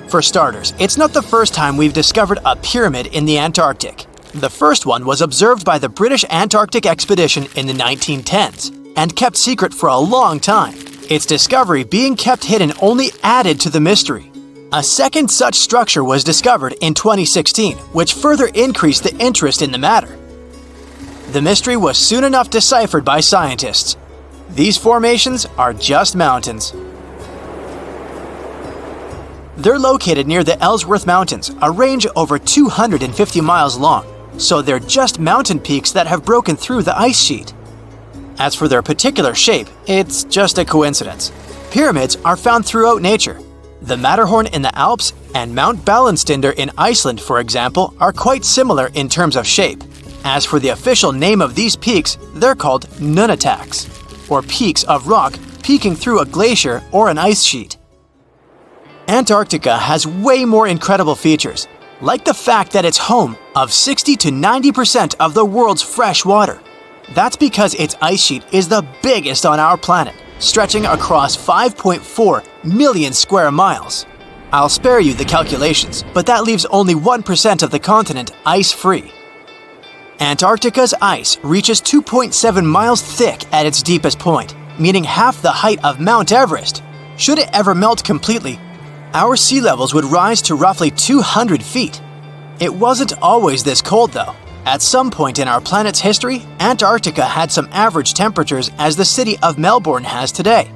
For starters, it's not the first time we've discovered a pyramid in the Antarctic. The first one was observed by the British Antarctic expedition in the 1910s and kept secret for a long time. Its discovery being kept hidden only added to the mystery. A second such structure was discovered in 2016, which further increased the interest in the matter. The mystery was soon enough deciphered by scientists. These formations are just mountains. They're located near the Ellsworth Mountains, a range over 250 miles long. So they're just mountain peaks that have broken through the ice sheet. As for their particular shape, it's just a coincidence. Pyramids are found throughout nature. The Matterhorn in the Alps and Mount Ballenstinder in Iceland, for example, are quite similar in terms of shape. As for the official name of these peaks, they're called nunataks, or peaks of rock peeking through a glacier or an ice sheet. Antarctica has way more incredible features, like the fact that it's home of 60 to 90% of the world's fresh water. That's because its ice sheet is the biggest on our planet, stretching across 5.4 million square miles. I'll spare you the calculations, but that leaves only 1% of the continent ice-free. Antarctica's ice reaches 2.7 miles thick at its deepest point, meaning half the height of Mount Everest. Should it ever melt completely, our sea levels would rise to roughly 200 feet. It wasn't always this cold, though. At some point in our planet's history, Antarctica had some average temperatures as the city of Melbourne has today.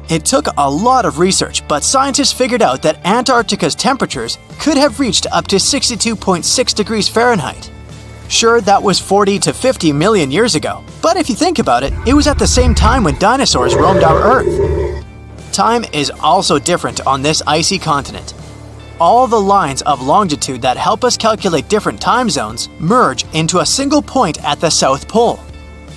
It took a lot of research, but scientists figured out that Antarctica's temperatures could have reached up to 62.6 degrees Fahrenheit. Sure, that was 40 to 50 million years ago, but if you think about it, it was at the same time when dinosaurs roamed our Earth. Time is also different on this icy continent. All the lines of longitude that help us calculate different time zones merge into a single point at the South Pole.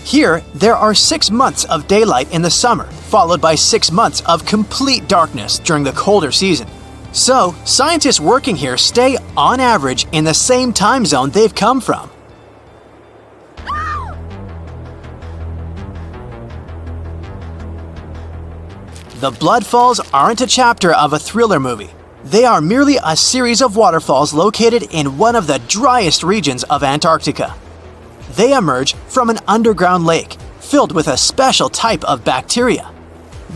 Here, there are 6 months of daylight in the summer, followed by 6 months of complete darkness during the colder season. So, scientists working here stay, on average, in the same time zone they've come from. The Blood Falls aren't a chapter of a thriller movie. They are merely a series of waterfalls located in one of the driest regions of Antarctica. They emerge from an underground lake filled with a special type of bacteria.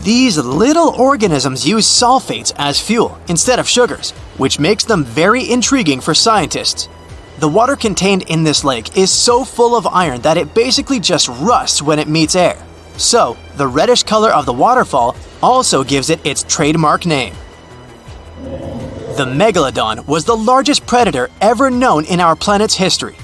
These little organisms use sulfates as fuel instead of sugars, which makes them very intriguing for scientists. The water contained in this lake is so full of iron that it basically just rusts when it meets air. So, the reddish color of the waterfall also gives it its trademark name. The megalodon was the largest predator ever known in our planet's history.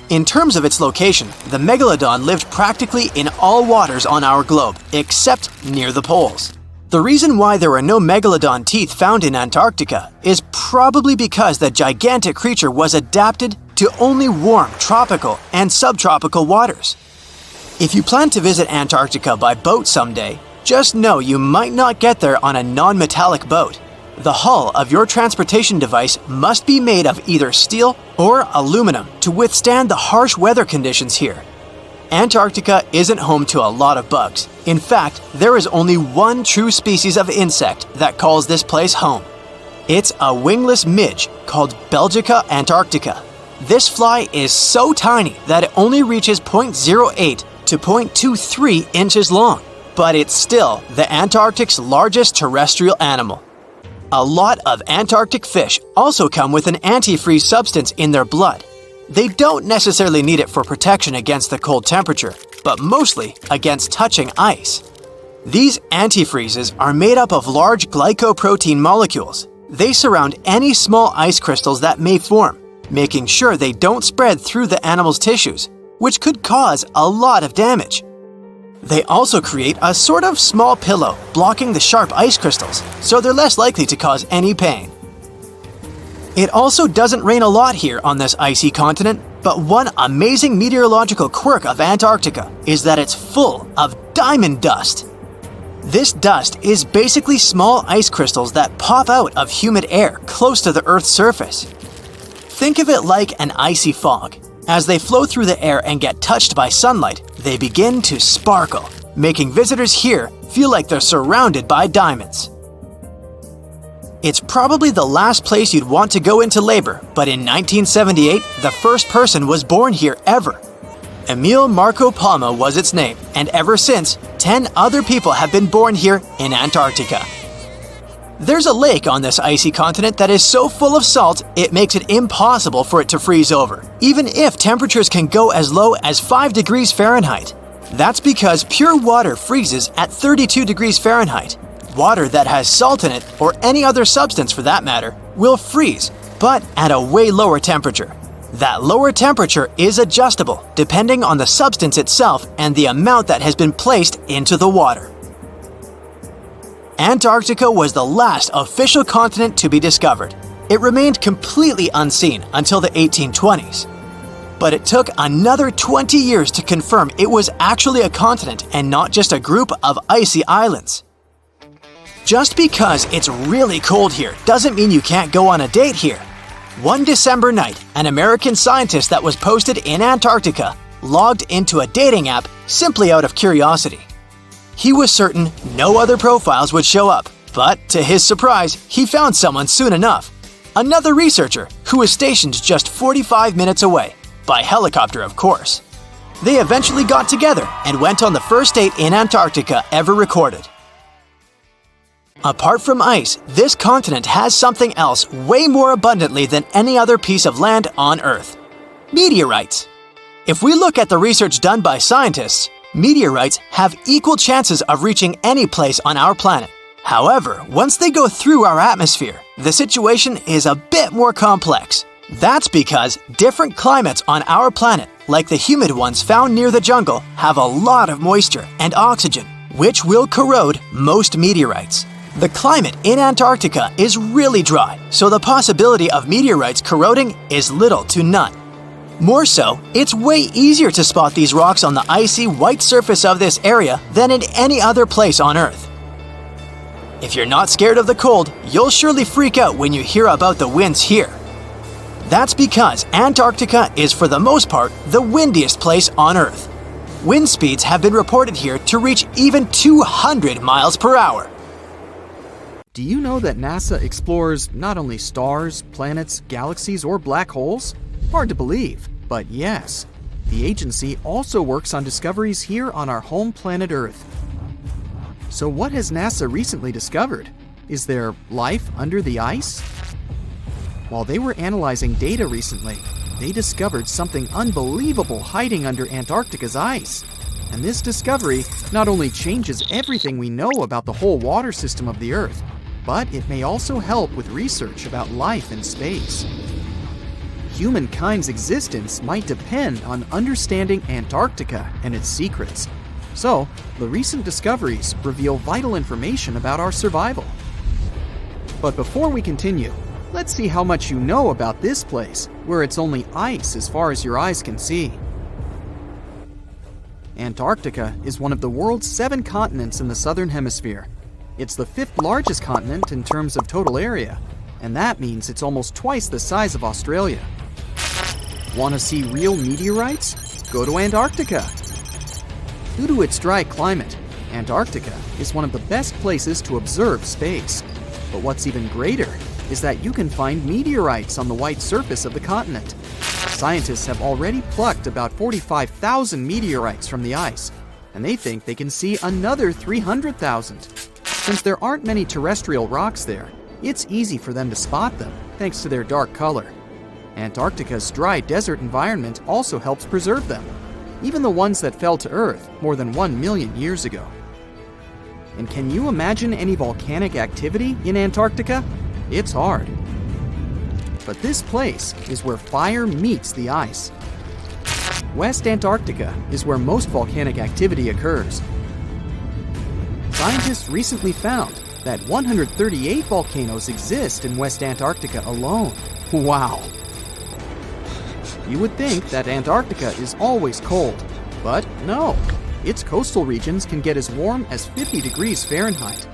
In terms of its location, the megalodon lived practically in all waters on our globe, except near the poles. The reason why there were no megalodon teeth found in Antarctica is probably because the gigantic creature was adapted to only warm tropical and subtropical waters. If you plan to visit Antarctica by boat someday, just know you might not get there on a non-metallic boat. The hull of your transportation device must be made of either steel or aluminum to withstand the harsh weather conditions here. Antarctica isn't home to a lot of bugs. In fact, there is only one true species of insect that calls this place home. It's a wingless midge called Belgica antarctica. This fly is so tiny that it only reaches 0.08 to 0.23 inches long, but it's still the Antarctic's largest terrestrial animal. A lot of Antarctic fish also come with an antifreeze substance in their blood. They don't necessarily need it for protection against the cold temperature, but mostly against touching ice. These antifreezes are made up of large glycoprotein molecules. They surround any small ice crystals that may form, making sure they don't spread through the animal's tissues, which could cause a lot of damage. They also create a sort of small pillow blocking the sharp ice crystals, so they're less likely to cause any pain. It also doesn't rain a lot here on this icy continent, but one amazing meteorological quirk of Antarctica is that it's full of diamond dust. This dust is basically small ice crystals that pop out of humid air close to the Earth's surface. Think of it like an icy fog. As they flow through the air and get touched by sunlight, they begin to sparkle, making visitors here feel like they're surrounded by diamonds. It's probably the last place you'd want to go into labor, but in 1978, the first person was born here ever. Emil Marco Palma was its name, and ever since, 10 other people have been born here in Antarctica. There's a lake on this icy continent that is so full of salt, it makes it impossible for it to freeze over, even if temperatures can go as low as 5 degrees Fahrenheit. That's because pure water freezes at 32 degrees Fahrenheit. Water that has salt in it, or any other substance for that matter, will freeze, but at a way lower temperature. That lower temperature is adjustable depending on the substance itself and the amount that has been placed into the water. Antarctica was the last official continent to be discovered. It remained completely unseen until the 1820s. But it took another 20 years to confirm it was actually a continent and not just a group of icy islands. Just because it's really cold here doesn't mean you can't go on a date here. One December night, an American scientist that was posted in Antarctica logged into a dating app simply out of curiosity. He was certain no other profiles would show up, but to his surprise, he found someone soon enough. Another researcher who was stationed just 45 minutes away, by helicopter of course. They eventually got together and went on the first date in Antarctica ever recorded. Apart from ice, this continent has something else way more abundantly than any other piece of land on Earth: meteorites. If we look at the research done by scientists, meteorites have equal chances of reaching any place on our planet. However, once they go through our atmosphere, the situation is a bit more complex. That's because different climates on our planet, like the humid ones found near the jungle, have a lot of moisture and oxygen, which will corrode most meteorites. The climate in Antarctica is really dry, so the possibility of meteorites corroding is little to none. More so, it's way easier to spot these rocks on the icy white surface of this area than in any other place on Earth. If you're not scared of the cold, you'll surely freak out when you hear about the winds here. That's because Antarctica is for the most part the windiest place on Earth. Wind speeds have been reported here to reach even 200 miles per hour.
Do you know that NASA explores not only stars, planets, galaxies, or black holes? Hard to believe, but yes. The agency also works on discoveries here on our home planet Earth. So what has NASA recently discovered? Is there life under the ice? While they were analyzing data recently, they discovered something unbelievable hiding under Antarctica's ice. And this discovery not only changes everything we know about the whole water system of the Earth, but it may also help with research about life in space. Humankind's existence might depend on understanding Antarctica and its secrets. So, the recent discoveries reveal vital information about our survival. But before we continue, let's see how much you know about this place, where it's only ice as far as your eyes can see. Antarctica is one of the world's 7 continents in the southern hemisphere. It's the 5th largest continent in terms of total area, and that means it's almost twice the size of Australia. Want to see real meteorites? Go to Antarctica. Due to its dry climate, Antarctica is one of the best places to observe space. But what's even greater is that you can find meteorites on the white surface of the continent. Scientists have already plucked about 45,000 meteorites from the ice, and they think they can see another 300,000. Since there aren't many terrestrial rocks there, it's easy for them to spot them, thanks to their dark color. Antarctica's dry desert environment also helps preserve them, even the ones that fell to Earth more than 1 million years ago. And can you imagine any volcanic activity in Antarctica? It's hard. But this place is where fire meets the ice. West Antarctica is where most volcanic activity occurs. Scientists recently found that 138 volcanoes exist in West Antarctica alone. Wow! You would think that Antarctica is always cold, but no. Its coastal regions can get as warm as 50 degrees Fahrenheit.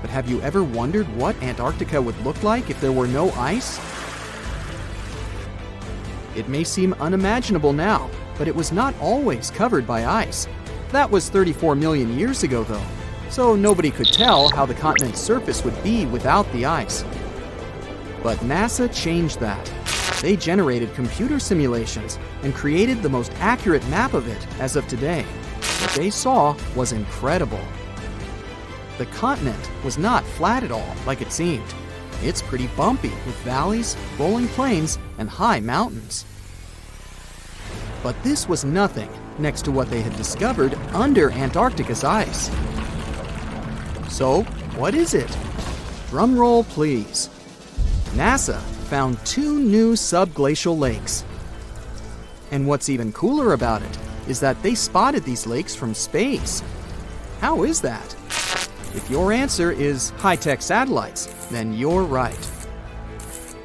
But have you ever wondered what Antarctica would look like if there were no ice? It may seem unimaginable now, but it was not always covered by ice. That was 34 million years ago, though, so nobody could tell how the continent's surface would be without the ice. But NASA changed that. They generated computer simulations and created the most accurate map of it as of today. What they saw was incredible. The continent was not flat at all like it seemed. It's pretty bumpy with valleys, rolling plains, and high mountains. But this was nothing next to what they had discovered under Antarctica's ice. So, what is it? Drum roll, please. NASA found 2 new subglacial lakes. And what's even cooler about it is that they spotted these lakes from space. How is that? If your answer is high-tech satellites, then you're right.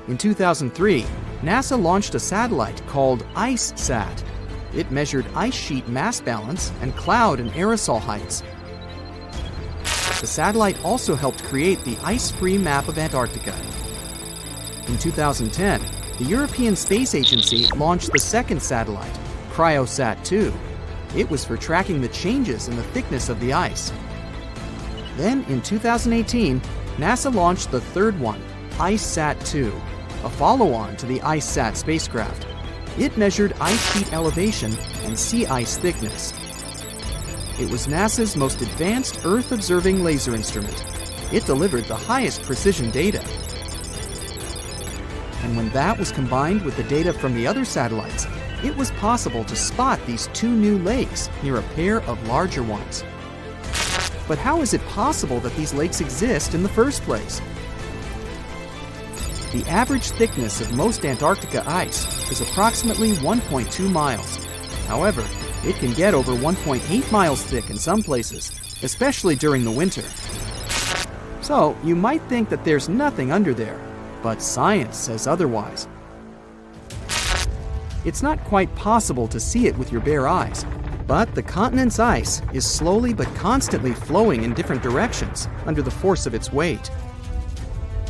In 2003, NASA launched a satellite called IceSat. It measured ice sheet mass balance and cloud and aerosol heights. The satellite also helped create the ice-free map of Antarctica. In 2010, the European Space Agency launched the second satellite, Cryosat-2. It was for tracking the changes in the thickness of the ice. Then, in 2018, NASA launched the third one, IceSat-2, a follow-on to the IceSat spacecraft. It measured ice sheet elevation and sea ice thickness. It was NASA's most advanced Earth-observing laser instrument. It delivered the highest precision data. And when that was combined with the data from the other satellites, it was possible to spot these 2 new lakes near a pair of larger ones. But how is it possible that these lakes exist in the first place? The average thickness of most Antarctica ice is approximately 1.2 miles. However, it can get over 1.8 miles thick in some places, especially during the winter. So, you might think that there's nothing under there, but science says otherwise. It's not quite possible to see it with your bare eyes, but the continent's ice is slowly but constantly flowing in different directions under the force of its weight.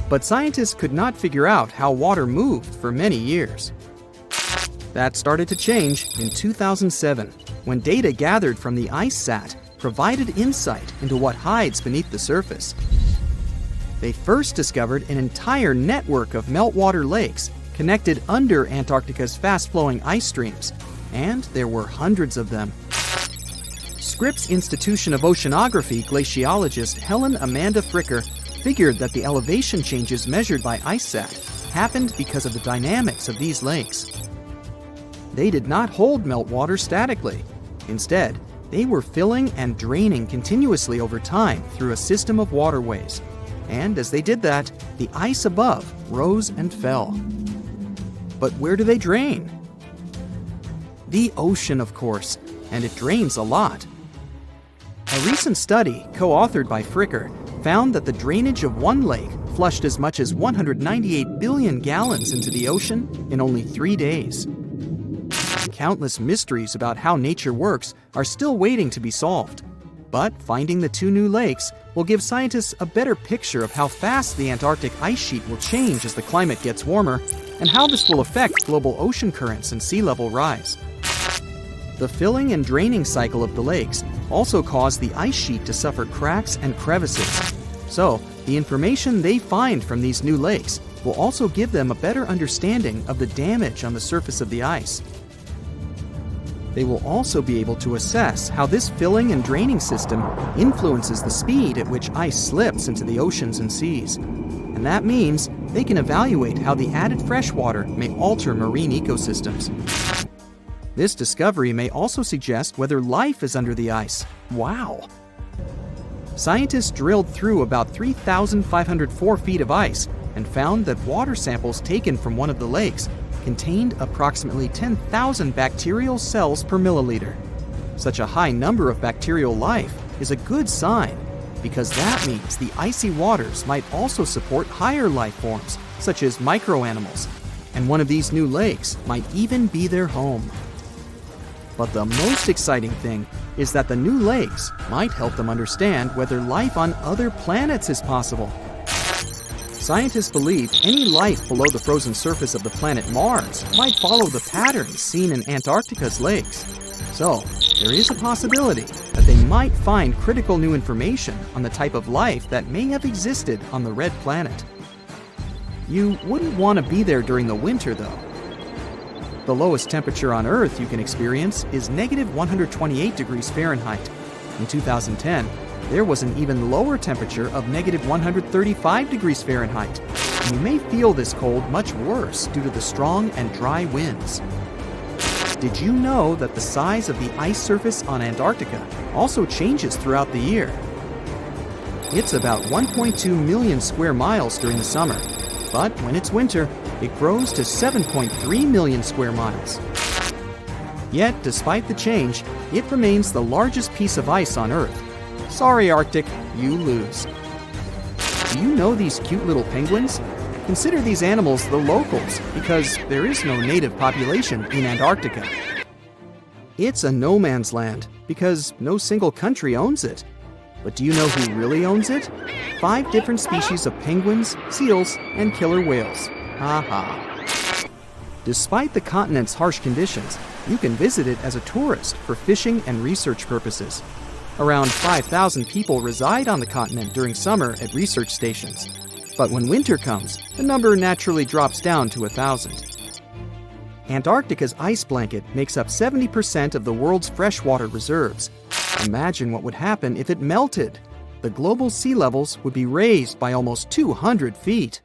But scientists could not figure out how water moved for many years. That started to change in 2007, when data gathered from the IceSat provided insight into what hides beneath the surface. They first discovered an entire network of meltwater lakes connected under Antarctica's fast-flowing ice streams, and there were hundreds of them. Scripps Institution of Oceanography glaciologist Helen Amanda Fricker figured that the elevation changes measured by IceSat happened because of the dynamics of these lakes. They did not hold meltwater statically. Instead, they were filling and draining continuously over time through a system of waterways. And as they did that, the ice above rose and fell. But where do they drain? The ocean, of course, and it drains a lot. A recent study, co-authored by Fricker, found that the drainage of one lake flushed as much as 198 billion gallons into the ocean in only 3 days. Countless mysteries about how nature works are still waiting to be solved. But finding the 2 new lakes will give scientists a better picture of how fast the Antarctic ice sheet will change as the climate gets warmer, and how this will affect global ocean currents and sea level rise. The filling and draining cycle of the lakes also caused the ice sheet to suffer cracks and crevices. So, the information they find from these new lakes will also give them a better understanding of the damage on the surface of the ice. They will also be able to assess how this filling and draining system influences the speed at which ice slips into the oceans and seas. And that means they can evaluate how the added fresh water may alter marine ecosystems. This discovery may also suggest whether life is under the ice. Wow! Scientists drilled through about 3,504 feet of ice and found that water samples taken from one of the lakes contained approximately 10,000 bacterial cells per milliliter. Such a high number of bacterial life is a good sign, because that means the icy waters might also support higher life forms, such as microanimals, and one of these new lakes might even be their home. But the most exciting thing is that the new lakes might help them understand whether life on other planets is possible. Scientists believe any life below the frozen surface of the planet Mars might follow the patterns seen in Antarctica's lakes. So, there is a possibility that they might find critical new information on the type of life that may have existed on the red planet. You wouldn't want to be there during the winter, though. The lowest temperature on Earth you can experience is negative 128 degrees Fahrenheit. In 2010, there was an even lower temperature of negative 135 degrees Fahrenheit. And you may feel this cold much worse due to the strong and dry winds. Did you know that the size of the ice surface on Antarctica also changes throughout the year? It's about 1.2 million square miles during the summer, but when it's winter, it grows to 7.3 million square miles. Yet, despite the change, it remains the largest piece of ice on Earth. Sorry, Arctic, you lose. Do you know these cute little penguins? Consider these animals the locals, because there is no native population in Antarctica. It's a no man's land, because no single country owns it. But do you know who really owns it? 5 different species of penguins, seals, and killer whales. Ha ha. Despite the continent's harsh conditions, you can visit it as a tourist for fishing and research purposes. Around 5,000 people reside on the continent during summer at research stations. But when winter comes, the number naturally drops down to 1,000. Antarctica's ice blanket makes up 70% of the world's freshwater reserves. Imagine what would happen if it melted. The global sea levels would be raised by almost 200 feet.